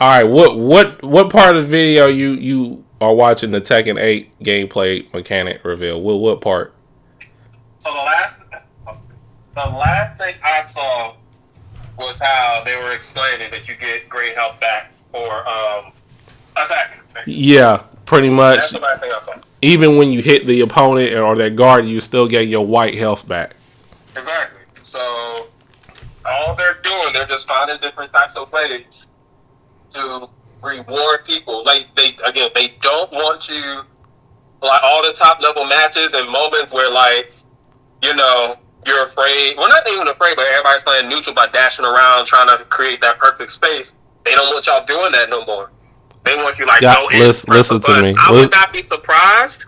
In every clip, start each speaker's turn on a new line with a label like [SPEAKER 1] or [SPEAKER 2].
[SPEAKER 1] All right, what part of the video you are watching the Tekken 8 gameplay mechanic reveal? What part?
[SPEAKER 2] So the last thing I saw was how they were explaining that you get great health back for attacking.
[SPEAKER 1] Yeah, pretty much.
[SPEAKER 2] That's the last thing I saw.
[SPEAKER 1] Even when you hit the opponent or that guard, you still get your white health back.
[SPEAKER 2] Exactly. So all they're doing, they're just finding different types of ways to reward people. Like they don't want you like all the top level matches and moments where you're afraid. Well, not even afraid, but everybody's playing neutral by dashing around trying to create that perfect space. They don't want y'all doing that no more. They want you go in.
[SPEAKER 1] Listen to me.
[SPEAKER 2] I would not be surprised.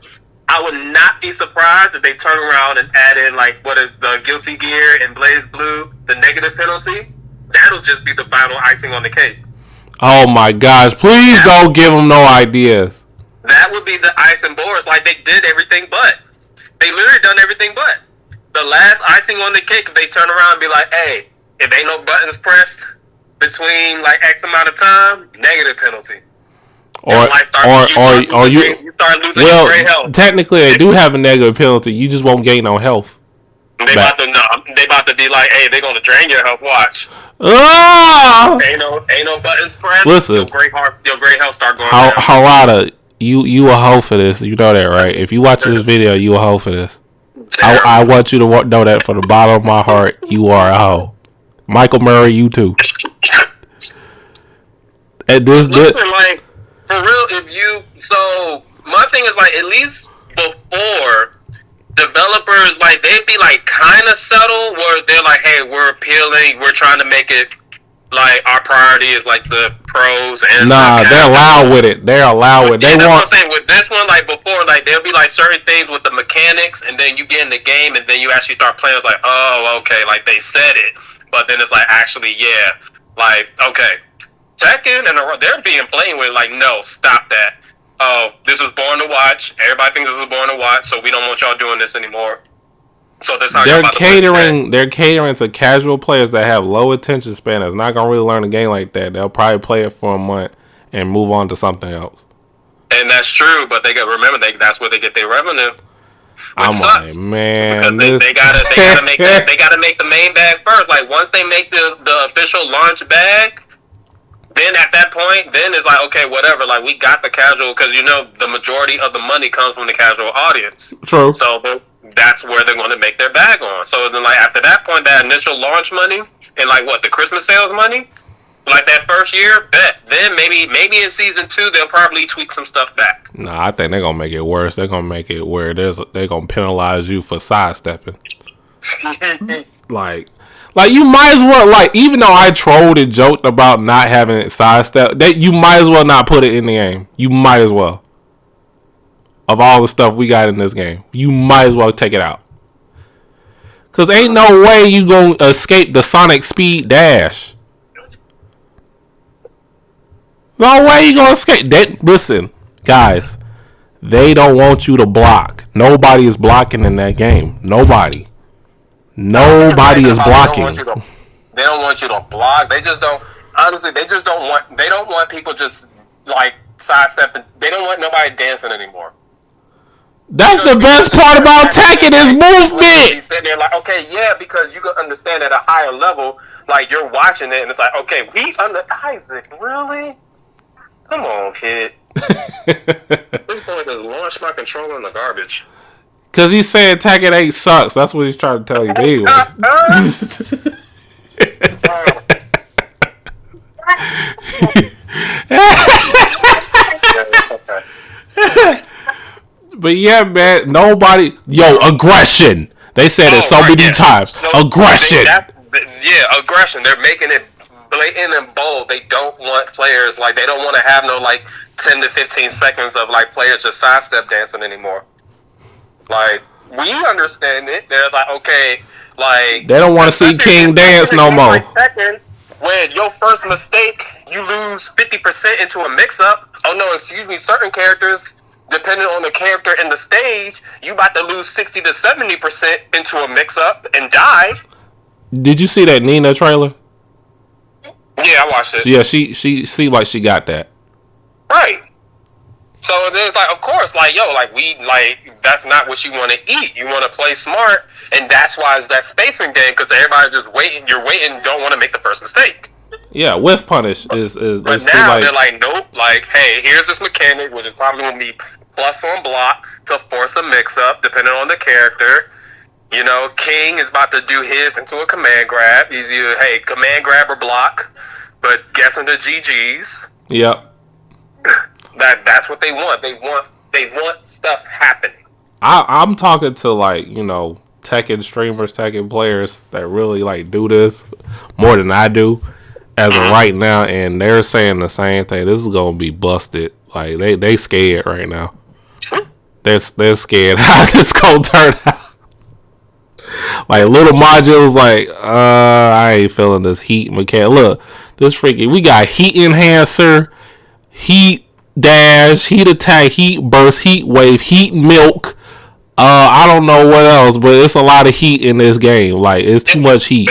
[SPEAKER 2] I would not be surprised if they turn around and add in what is the Guilty Gear and Blaze Blue, the negative penalty. That'll just be the final icing on the cake.
[SPEAKER 1] Oh my gosh! Please don't give them no ideas.
[SPEAKER 2] That would be the icing Boris. Like they did everything but. They literally done everything but. The last icing on the cake, if they turn around and be like, hey, if ain't no buttons pressed between X amount of time, negative penalty.
[SPEAKER 1] Or
[SPEAKER 2] you start losing your gray health.
[SPEAKER 1] Technically, they do have a negative penalty. You just won't gain no health.
[SPEAKER 2] They about to be like, hey, they're gonna drain your health. Watch. Ain't no buttons pressed.
[SPEAKER 1] Listen,
[SPEAKER 2] your gray health start going
[SPEAKER 1] down.
[SPEAKER 2] Harada,
[SPEAKER 1] you a hoe for this. You know that, right? If you watch this video, you a hoe for this. I want you to know that from the bottom of my heart. You are a hoe. Michael Murray, you too. And
[SPEAKER 2] listen, for real, so my thing is at least before developers they'd be kind of subtle where they're hey, we're appealing, we're trying to make it our priority is the pros and
[SPEAKER 1] they're allowed with it. They're allowed with it.
[SPEAKER 2] That's what I'm saying. With this one, before, there'll be certain things with the mechanics, and then you get in the game, and then you actually start playing. It's oh, okay, they said it, but then it's actually, yeah, okay, Tekken and they're being playing with no, stop that. Oh, this is Born to Watch. Everybody thinks this is Born to Watch, so we don't want y'all doing this anymore. So that's how
[SPEAKER 1] they're catering to casual players that have low attention span. That's not gonna really learn a game like that. They'll probably play it for a month and move on to something else.
[SPEAKER 2] And that's true, but they got remember that's where they get their revenue.
[SPEAKER 1] I'm like, man,
[SPEAKER 2] because they gotta make the main bag first. Once they make the official launch bag, then at that point, then it's okay, whatever. We got the casual because the majority of the money comes from the casual audience.
[SPEAKER 1] True.
[SPEAKER 2] So that's where they're going to make their bag on. So then, after that point, that initial launch money and the Christmas sales money, that first year, bet. Then maybe in season 2 they'll probably tweak some stuff back.
[SPEAKER 1] Nah, I think they're gonna make it worse. They're gonna make it where they're gonna penalize you for sidestepping. You might as well even though I trolled and joked about not having it sidestep, you might as well not put it in the game. You might as well. Of all the stuff we got in this game, you might as well take it out. Cause ain't no way you gonna escape the Sonic Speed Dash. No way you gonna escape that. Listen, guys, they don't want you to block. Nobody is blocking in that game. Nobody is blocking.
[SPEAKER 2] They don't want you to block. They just don't. Honestly, they don't want people just sidestepping. They don't want nobody dancing anymore.
[SPEAKER 1] That's the best part about Tekken is movement.
[SPEAKER 2] He's sitting there okay, yeah, because you can understand at a higher level, you're watching it and it's okay, we under Isaac, really? Come on, kid. This boy just launched my controller in the garbage.
[SPEAKER 1] Cause he's saying Tekken 8 sucks. That's what he's trying to tell you. Anyway. But yeah, man, aggression. They said it so many times. Aggression.
[SPEAKER 2] Aggression. They're making it blatant and bold. They don't want players they don't want to have no 10 to 15 seconds of players just sidestep dancing anymore. We understand it. There's okay,
[SPEAKER 1] they don't want to see King dance no more.
[SPEAKER 2] Second, when your first mistake, you lose 50% into a mix-up. Oh no, excuse me. Certain characters, depending on the character and the stage, you about to lose 60 to 70% into a mix-up and die.
[SPEAKER 1] Did you see that Nina trailer?
[SPEAKER 2] Yeah, I watched it.
[SPEAKER 1] So yeah, she seemed like she got that.
[SPEAKER 2] Right. So it's like, of course, like, yo, like, that's not what you want to eat. You want to play smart, and that's why it's that spacing game, because everybody's just waiting. You're waiting, don't want to make the first mistake.
[SPEAKER 1] Yeah, whiff punish is
[SPEAKER 2] But now they're like, nope, like, hey, here's this mechanic, which is probably going to be plus on block to force a mix-up, depending on the character. You know, King is about to do his into a command grab. He's either, hey, command grab or block, but guessing the GGs.
[SPEAKER 1] Yep.
[SPEAKER 2] That's what they want. They want stuff happening.
[SPEAKER 1] I'm talking to, like, you know, Tekken streamers, Tekken players that really, like, do this more than I do as of right now, and they're saying the same thing. This is gonna be busted. Like, they scared right now. They're scared how this gonna turn out. Like, little modules, like, I ain't feeling this heat mechanic. Look, this freaking, we got heat enhancer, heat dash, heat attack, heat burst, heat wave, heat milk. I don't know what else, but it's a lot of heat in this game. Like, it's too much heat.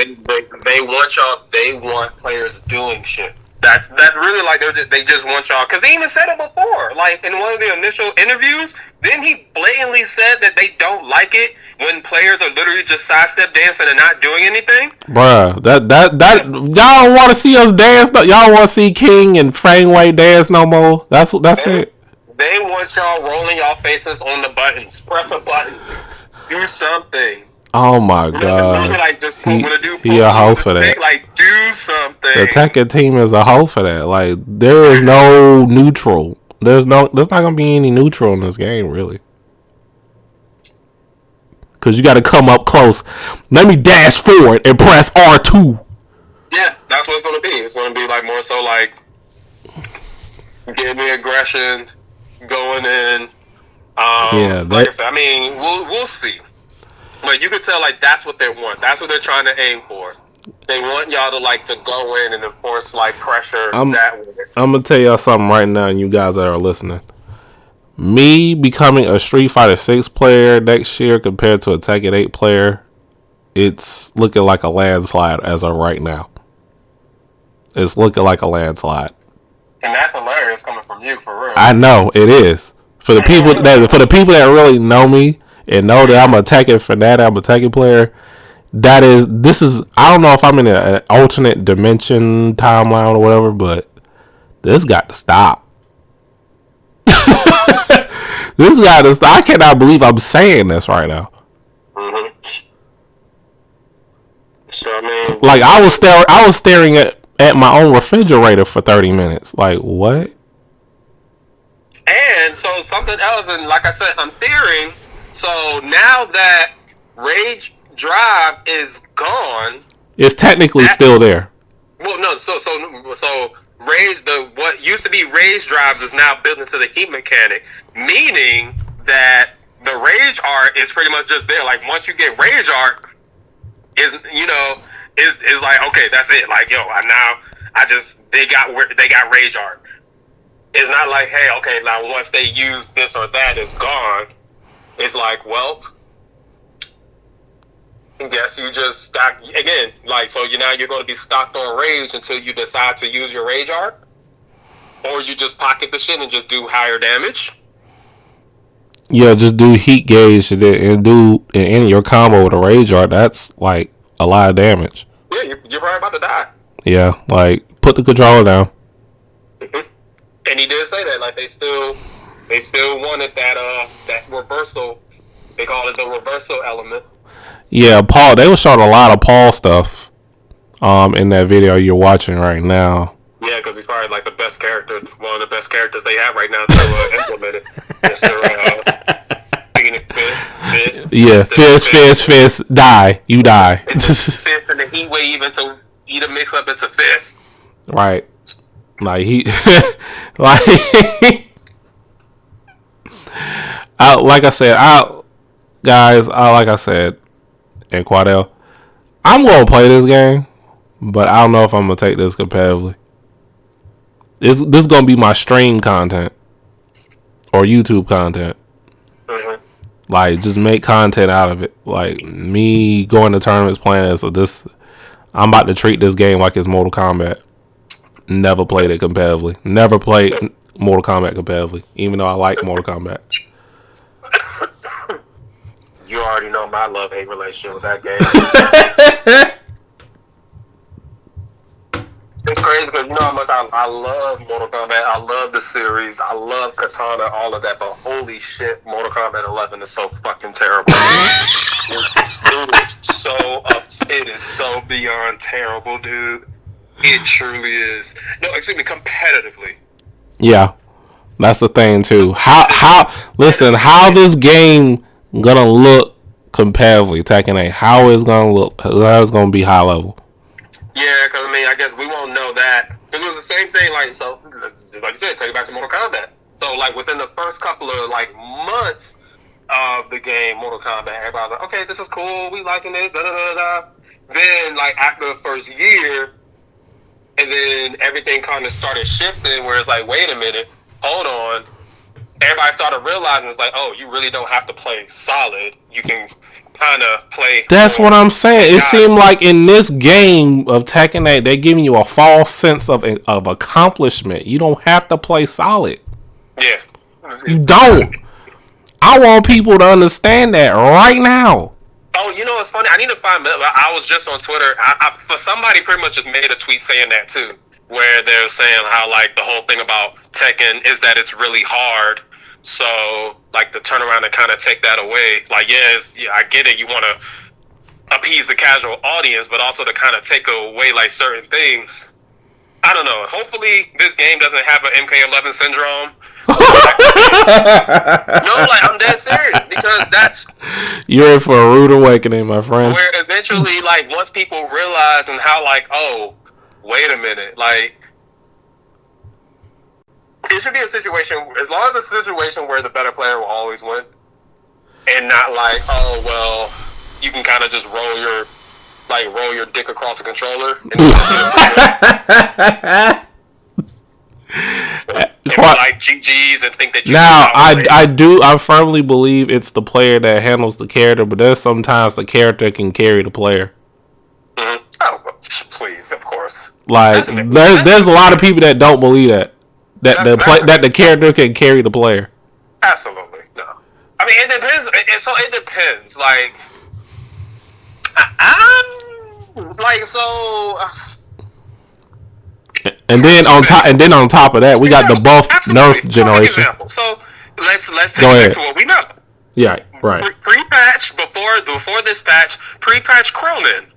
[SPEAKER 2] They want y'all. They want players doing shit. That's really like they just want y'all. Because he even said it before. Like, in one of the initial interviews, then he blatantly said that they don't like it when players are literally just sidestep dancing and not doing anything.
[SPEAKER 1] Bruh, that y'all don't want to see us dance. Y'all don't want to see King and Frangway dance no more. That's it.
[SPEAKER 2] They want y'all rolling y'all faces on the buttons. Press a button. Do something.
[SPEAKER 1] Oh my god.
[SPEAKER 2] Like, just
[SPEAKER 1] he a hoe for that.
[SPEAKER 2] Like, do something.
[SPEAKER 1] The Tekken team is a hoe for that. Like, there is no neutral. There's not gonna be any neutral in this game, really. Cause you gotta come up close. Let me dash forward and press R2.
[SPEAKER 2] Yeah, that's what it's gonna be. It's gonna be like more so like getting the aggression, going in. Like I said, I mean, we'll see. But you can tell, like, that's what they want. That's what they're trying to aim for. They want y'all to, like, to go in and enforce, like, pressure that way.
[SPEAKER 1] I'm going to tell y'all something right now, and you guys that are listening. Me becoming a Street Fighter 6 player next year compared to a Tekken 8 player, it's looking like a landslide as of right now. It's looking like a landslide.
[SPEAKER 2] And that's hilarious coming from you, for real.
[SPEAKER 1] I know, it is. For the people that really know me, and know that I'm a Tekken fanatic, I'm a Tekken player, this is, I don't know if I'm in an alternate dimension timeline or whatever, but this got to stop. This got to stop. I cannot believe I'm saying this right now.
[SPEAKER 2] Mm-hmm. So, I mean,
[SPEAKER 1] like, I was staring at my own refrigerator for 30 minutes. Like, what?
[SPEAKER 2] And so something else, and like I said, I'm fearing. So now that Rage Drive is gone,
[SPEAKER 1] it's technically still there.
[SPEAKER 2] Well, no. So Rage, what used to be Rage Drives is now built into the heat mechanic, meaning that the Rage Art is pretty much just there. Like, once you get Rage Art, is like, okay, that's it. Like, yo, they got Rage Art. It's not like, hey, okay, now once they use this or that, it's gone. It's like, well, I guess you just stock again. Like, so you're going to be stocked on Rage until you decide to use your Rage Art, or you just pocket the shit and just do higher damage.
[SPEAKER 1] Yeah, just do heat gauge and in your combo with a Rage Art. That's like a lot of damage.
[SPEAKER 2] Yeah, you're probably about to die.
[SPEAKER 1] Yeah, like, put the controller down.
[SPEAKER 2] Mm-hmm. And he did say that, like, they still wanted that reversal. They call it the reversal element.
[SPEAKER 1] Yeah, Paul. They were showing a lot of Paul stuff, in that video you're watching right now.
[SPEAKER 2] Yeah, because he's probably like the best character, one of the best characters they have right now to implement it.
[SPEAKER 1] Fist, die. You die.
[SPEAKER 2] Fist and the heat wave to either mix up into fist.
[SPEAKER 1] Right. Like, like I said, and Quadell, I'm gonna play this game, but I don't know if I'm gonna take this competitively. This is gonna be my stream content or YouTube content.
[SPEAKER 2] Mm-hmm.
[SPEAKER 1] Like, just make content out of it. Like, me going to tournaments playing this. So I'm about to treat this game like it's Mortal Kombat. Never played it competitively. Never played Mortal Kombat competitively, even though I like Mortal Kombat.
[SPEAKER 2] You already know my love-hate relationship with that game. It's crazy because you know how much I love Mortal Kombat. I love the series. I love Katana, all of that. But holy shit, Mortal Kombat 11 is so fucking terrible. It is so beyond terrible, dude. It truly is. No, excuse me, competitively.
[SPEAKER 1] Yeah, that's the thing too. How this game gonna look competitively, Tekken 8? How is gonna look? How is gonna be high level?
[SPEAKER 2] Yeah, because I mean, I guess we won't know that because it was the same thing. Like you said, take it back to Mortal Kombat. So like within the first couple of like months of the game, Mortal Kombat, everybody was like, okay, this is cool, we liking it, da da da da. Then like after the first year, and then everything kind of started shifting, where it's like, wait a minute, hold on. Everybody started realizing it's like, oh, you really don't have to play solid. You can kind of play.
[SPEAKER 1] That's what I'm saying. It seemed like in this game of Tekken 8, they're giving you a false sense of accomplishment. You don't have to play solid.
[SPEAKER 2] Yeah.
[SPEAKER 1] You don't. I want people to understand that right now.
[SPEAKER 2] Oh, you know what's funny? I need to find. I was just on Twitter. For somebody pretty much just made a tweet saying that too, where they're saying how like the whole thing about Tekken is that it's really hard. So like to turn around and kind of take that away, like yeah, I get it. You want to appease the casual audience, but also to kind of take away like certain things. I don't know. Hopefully this game doesn't have an MK11 syndrome. No, like I'm dead serious because that's
[SPEAKER 1] you're in for a rude awakening, my friend.
[SPEAKER 2] Where eventually, like once people realize and how like, oh, wait a minute, like it should be a situation as long as it's a situation where the better player will always win, and not like, oh well, you can kind of just roll your dick across the controller. And like GGs and think that you
[SPEAKER 1] now I firmly believe it's the player that handles the character, but there's sometimes the character can carry the player.
[SPEAKER 2] Mm-hmm. Oh, please, of course.
[SPEAKER 1] Like there's a lot of people that don't believe that the character can carry the player.
[SPEAKER 2] Absolutely no. I mean, it depends. It depends. Like, And then on top of that, we got the buff nerf generation. Example. So let's take it to what we know.
[SPEAKER 1] Yeah, right.
[SPEAKER 2] Pre-patch before this patch, pre-patch Cronin.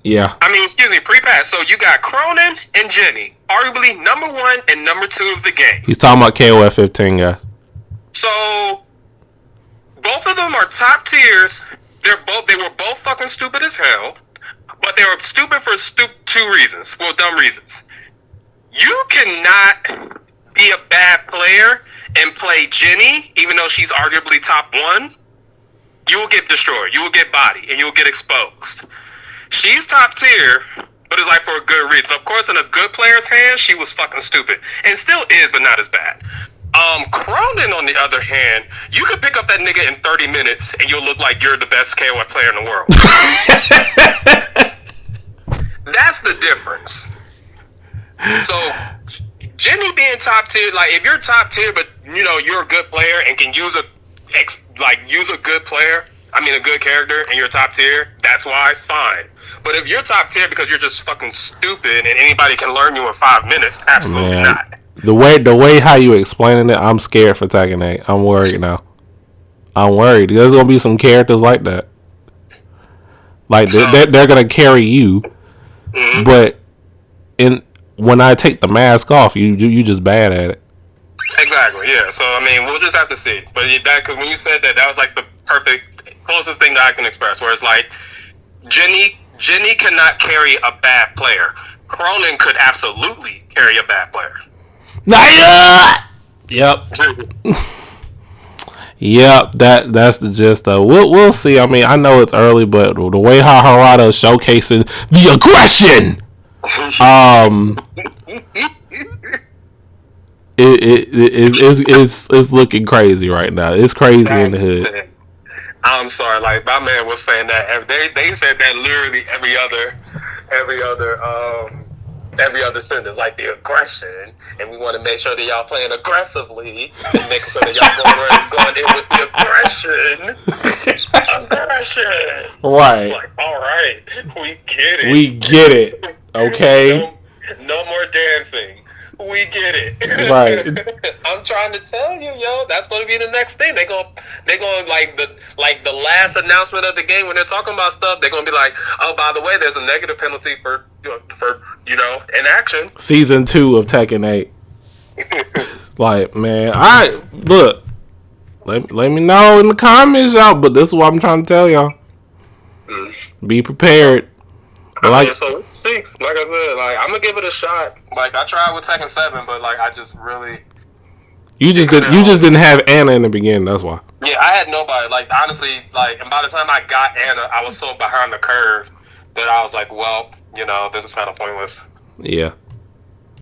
[SPEAKER 1] Yeah.
[SPEAKER 2] I mean, excuse me, pre-patch. So you got Cronin and Jenny, arguably number 1 and number 2 of the game.
[SPEAKER 1] He's talking about KOF 15, guys.
[SPEAKER 2] So both of them are top tiers. They were both fucking stupid as hell. But they were stupid for two reasons. Well, dumb reasons. You cannot be a bad player and play Jenny, even though she's arguably top 1. You will get destroyed. You will get bodied, and you will get exposed. She's top tier, but it's like for a good reason. Of course, in a good player's hands, she was fucking stupid. And still is, but not as bad. Cronin, on the other hand, you could pick up that nigga in 30 minutes, and you'll look like you're the best KOF player in the world. That's the difference. So, Jenny being top tier, like if you're top tier, but you know you're a good player and can use a good player, I mean a good character, and you're top tier, that's why, fine. But if you're top tier because you're just fucking stupid and anybody can learn you in 5 minutes, absolutely not.
[SPEAKER 1] The way how you explaining it, I'm scared for Tekken 8. I'm worried now. I'm worried. There's gonna be some characters like that. Like they're gonna carry you. Mm-hmm. But when I take the mask off, you just bad at it.
[SPEAKER 2] Exactly, yeah. So I mean, we'll just have to see. But because when you said that was like the perfect closest thing that I can express. Where it's like Jenny cannot carry a bad player. Cronin could absolutely carry a bad player.
[SPEAKER 1] Yep. Yep, that's the gist though. We'll see. I mean, I know it's early, but the way how Harada is showcasing the aggression, it's looking crazy right now. It's crazy in the hood.
[SPEAKER 2] I'm sorry, like my man was saying that they said that literally every other every other sentence, like the aggression, and we want to make sure that y'all playing aggressively and making sure that y'all going in with the aggression.
[SPEAKER 1] Right.
[SPEAKER 2] Like, all right, we get it.
[SPEAKER 1] We get it. Okay.
[SPEAKER 2] No more dancing. We get it.
[SPEAKER 1] Right.
[SPEAKER 2] I'm trying to tell you, yo, that's going to be the next thing. They're going like the last announcement of the game when they're talking about stuff. They're going to be like, oh, by the way, there's a negative penalty for inaction.
[SPEAKER 1] Season 2 of Tekken 8. Like, man, look. Let me know in the comments, y'all. But this is what I'm trying to tell y'all. Be prepared.
[SPEAKER 2] So let's see. Like I said, like I'm gonna give it a shot. Like I tried with Tekken 7, but like I just really.
[SPEAKER 1] You just didn't have Anna in the beginning. That's why.
[SPEAKER 2] Yeah, I had nobody. Like honestly, like, and by the time I got Anna, I was so behind the curve that I was like, well, this is kind of pointless.
[SPEAKER 1] Yeah.